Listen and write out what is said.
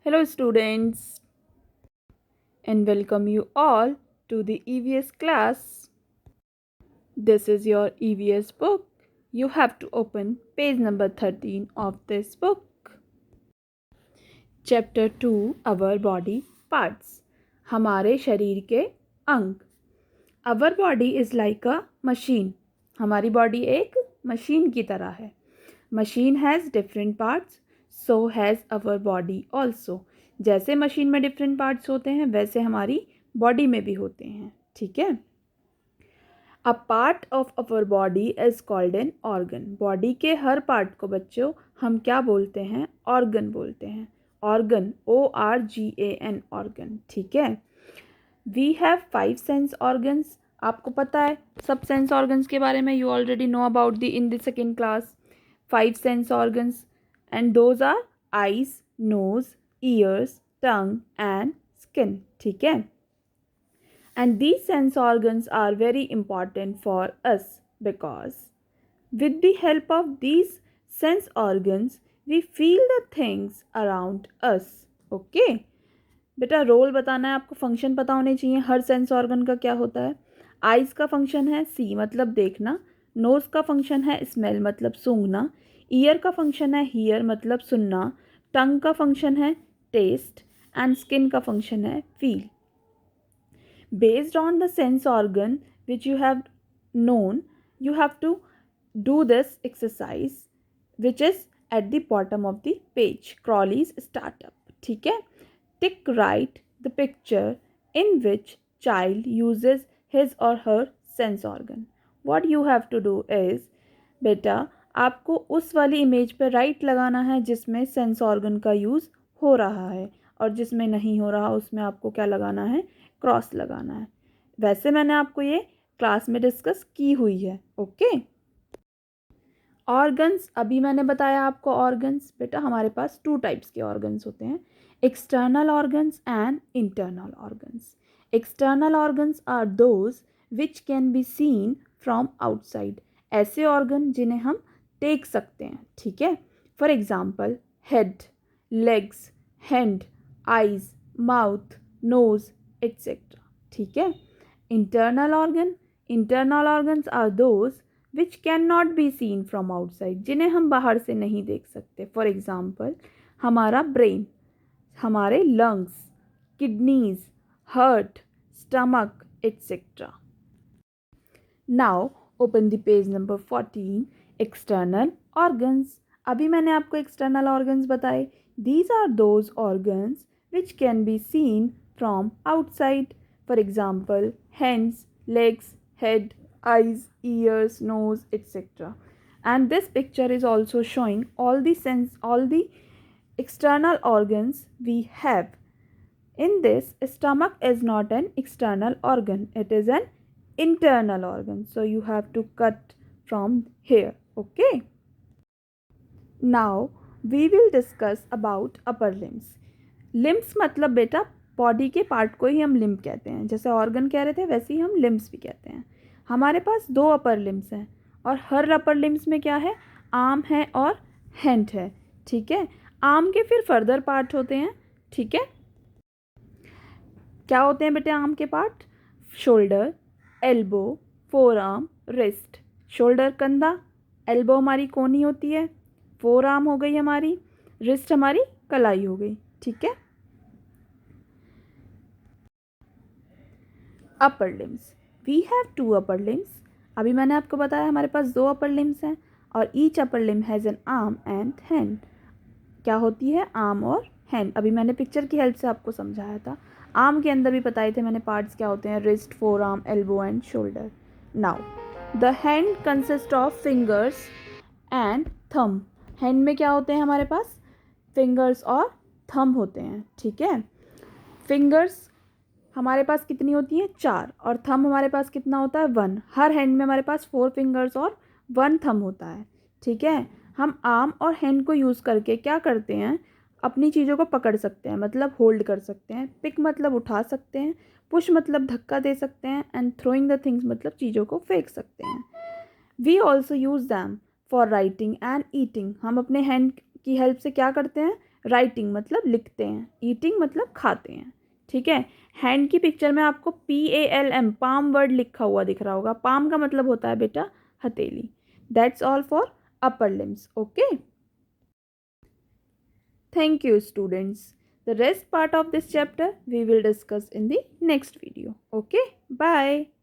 Hello, students, and welcome you all to the EVS class. This is your EVS book. You have to open page number 13 of this book. Chapter 2 Our Body Parts. हमारे शरीर के अंग. Our body is like a machine. हमारी body एक machine की तरह है. Machine has different parts, so has our body also. जैसे मशीन में डिफरेंट पार्ट्स होते हैं वैसे हमारी बॉडी में भी होते हैं. ठीक है. A part of our body is called an organ. Body के हर पार्ट को बच्चों हम क्या बोलते हैं? ऑर्गन बोलते हैं. Organ, ORGAN, organ. ठीक है. We have 5 sense organs. आपको पता है सब सेंस ऑर्गन्स के बारे में. You already know about the in the second class. 5 sense organs, and those are eyes, nose, ears, tongue and skin. ठीक है. And these sense organs are very important for us because with the help of these sense organs we feel the things around us. Okay. बेटा role बताना है आपको, function पता होने चाहिए हर sense organ का. क्या होता है? आइज़ का फंक्शन है सी मतलब देखना. नोज़ का फंक्शन है स्मेल मतलब सूंघना. ईयर का फंक्शन है हियर मतलब सुनना. टंग का फंक्शन है टेस्ट. एंड स्किन का फंक्शन है feel. Based on the sense organ which you have known you have to do this exercise which is at the bottom of the page. क्रॉलीज startup. ठीक है. Tick right the picture in which child uses his or her sense organ. What you have to do is, बेटा आपको उस वाली image पे right लगाना है जिसमें सेंस ऑर्गन का यूज़ हो रहा है, और जिसमें नहीं हो रहा उसमें आपको क्या लगाना है? क्रॉस लगाना है. वैसे मैंने आपको ये क्लास में डिस्कस की हुई है. ओके. ऑर्गन्स अभी मैंने बताया आपको. ऑर्गन्स बेटा हमारे पास 2 टाइप्स के ऑर्गन्स होते हैं. External organs and internal organs. External organs are those which can be seen from outside. ऐसे ऑर्गन जिन्हें हम देख सकते हैं. ठीक है. For example head, legs, hand, eyes, mouth, nose etcetera. ठीक है. Internal organ. Internal organs are those which can not be seen from outside. जिन्हें हम बाहर से नहीं देख सकते. फॉर एग्जाम्पल हमारा ब्रेन, हमारे lungs, kidneys, heart, stomach etcetera. Now open the page number 14. External organs. अभी मैंने आपको एक्सटर्नल ऑर्गन्स बताए. These are those organs which can be seen from outside. For example hands, legs, head, eyes, ears, nose, etc. And this picture is also showing all the external organs we have. In this, stomach is not an external organ. It is an internal organ. So you have to cut from here. Okay. Now we will discuss about upper limbs. Limbs मतलब बेटा body के part को ही हम limb कहते हैं. जैसे organ कह रहे थे वैसे ही हम लिम्स भी कहते हैं. हमारे पास 2 अपर लिम्स हैं और हर अपर लिम्स में क्या है? आर्म है और हैंड है. ठीक है. आर्म के फिर फर्दर पार्ट होते हैं. ठीक है. क्या होते हैं बेटे आर्म के part? Shoulder, elbow, four arm, wrist. Shoulder कंधा, एल्बो हमारी कोनी होती है, फोर आर्म हो गई हमारी, रिस्ट हमारी कलाई हो गई. ठीक है. Upper limbs. We have 2 upper limbs. अभी मैंने आपको बताया हमारे पास 2 अपर लिम्स हैं और each upper limb has an arm and hand. क्या होती है? आर्म और हैंड. अभी मैंने पिक्चर की हेल्प से आपको समझाया था. आर्म के अंदर भी बताए थे मैंने पार्ट्स क्या होते हैं. Wrist, four arm, elbow and shoulder. Now the hand consist of fingers and thumb. Hand में क्या होते हैं हमारे पास? फिंगर्स और थंब होते हैं. ठीक है. फिंगर्स हमारे पास कितनी होती हैं? 4. और थंब हमारे पास कितना होता है? 1. हर हैंड में हमारे पास 4 फिंगर्स और 1 थंब होता है. ठीक है. हम आर्म और हैंड को यूज़ करके क्या करते हैं? अपनी चीज़ों को पकड़ सकते हैं मतलब होल्ड कर सकते हैं. पिक मतलब उठा सकते हैं. पुश मतलब धक्का दे सकते हैं. एंड थ्रोइंग द थिंग्स मतलब चीज़ों को फेंक सकते हैं. We also use them for writing and eating. हम अपने हैंड की हेल्प से क्या करते हैं? राइटिंग मतलब लिखते हैं, ईटिंग मतलब खाते हैं, ठीक है। हैंड की पिक्चर में आपको PALM पाम वर्ड लिखा हुआ दिख रहा होगा। पाम का मतलब होता है बेटा हथेली। That's all for upper limbs, okay. Thank you, students. The rest part of this chapter we will discuss in the next video. Okay, bye.